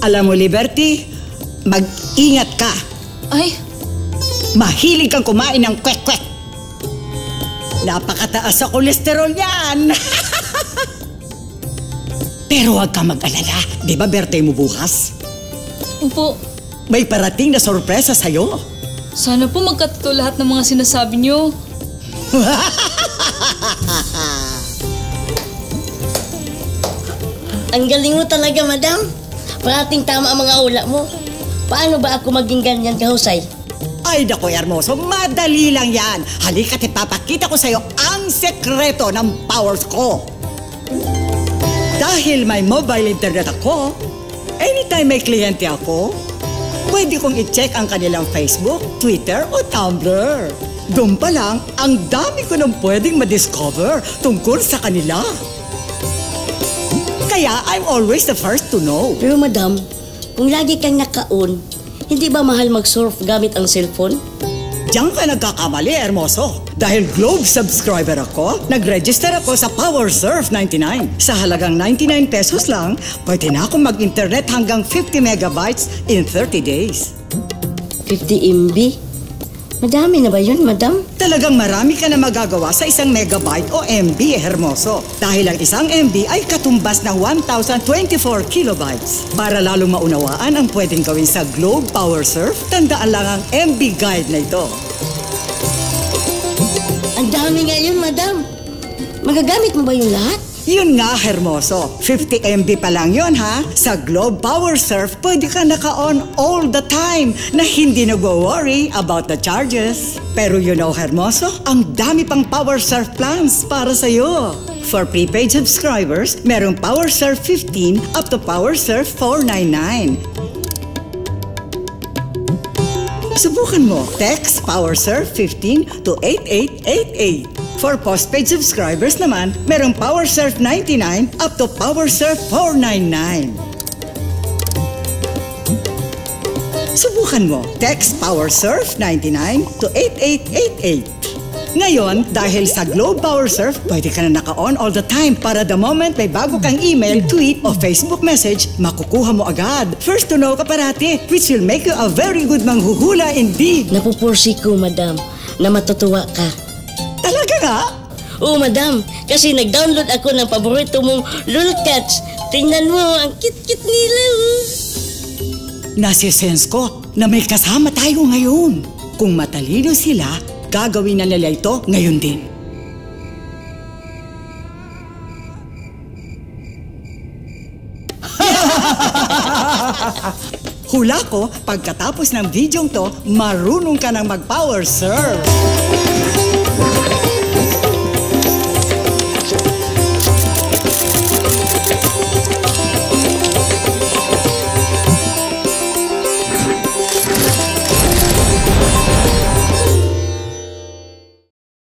Alam mo, Liberty, mag-ingat ka. Ay! Mahilig kang kumain ng kwek-kwek. Napakataas sa kolesterol yan. Pero huwag kang mag-alala. Di ba birthday mo bukas? Opo. May parating na sorpresa sa'yo. Sana po magkatotoo lahat ng mga sinasabi niyo. Ang galing mo talaga, madam. Parating tama ang mga ula mo. Paano ba ako maging ganyan kahusay? Ay, naku, Hermoso, madali lang yan. Halika't ipapakita ko sa'yo ang sekreto ng powers ko. Dahil may mobile internet ako, anytime may kliyente ako, pwede kong i-check ang kanilang Facebook, Twitter o Tumblr. Doon pa lang, ang dami ko nang pwedeng ma-discover tungkol sa kanila. Kaya I'm always the first to know. Pero madam, kung lagi kang naka-on, hindi ba mahal mag-surf gamit ang cellphone? Diyan ka nagkakamali, Hermoso. Dahil Globe subscriber ako, nag-register ako sa PowerSurf 99. Sa halagang 99 pesos lang, pwede na akong mag-internet hanggang 50 megabytes in 30 days. 50 MB? Madami na ba yun, madam? Talagang marami ka na magagawa sa isang megabyte o MB, Hermoso. Dahil ang isang MB ay katumbas ng 1,024 kilobytes. Para lalong maunawaan ang pwedeng gawin sa Globe PowerSurf, tandaan lang ang MB guide na ito. Ang dami nga yun, madam. Magagamit mo ba yung lahat? Yun nga, Hermoso. 50 MB pa lang yun, ha? Sa Globe PowerSurf, pwede ka naka-on all the time na hindi nagwo-worry about the charges. Pero you know, Hermoso, ang dami pang PowerSurf plans para sa'yo. For prepaid subscribers, merong PowerSurf 15 up to PowerSurf 499. Subukan mo. Text PowerSurf 15 to 8888. For postpaid subscribers naman, merong PowerSurf 99 up to PowerSurf 499. Subukan mo. Text PowerSurf 99 to 8888. Ngayon, dahil sa Globe PowerSurf, pwede ka na naka-on all the time para the moment may bago kang email, tweet o Facebook message, makukuha mo agad. First to know ka parati, which will make you a very good manghuhula indeed. Napupursi ko, madam, na matutuwa ka. Talaga nga? Oo, madam. Kasi nag-download ako ng paborito mong lolcats. Tingnan mo, ang cute-cute nila. Nasisense ko na may kasama tayo ngayon. Kung matalino sila, gagawin na nila ito ngayon din. Hula ko, pagkatapos ng videong to, marunong ka nang mag-PowerSurf.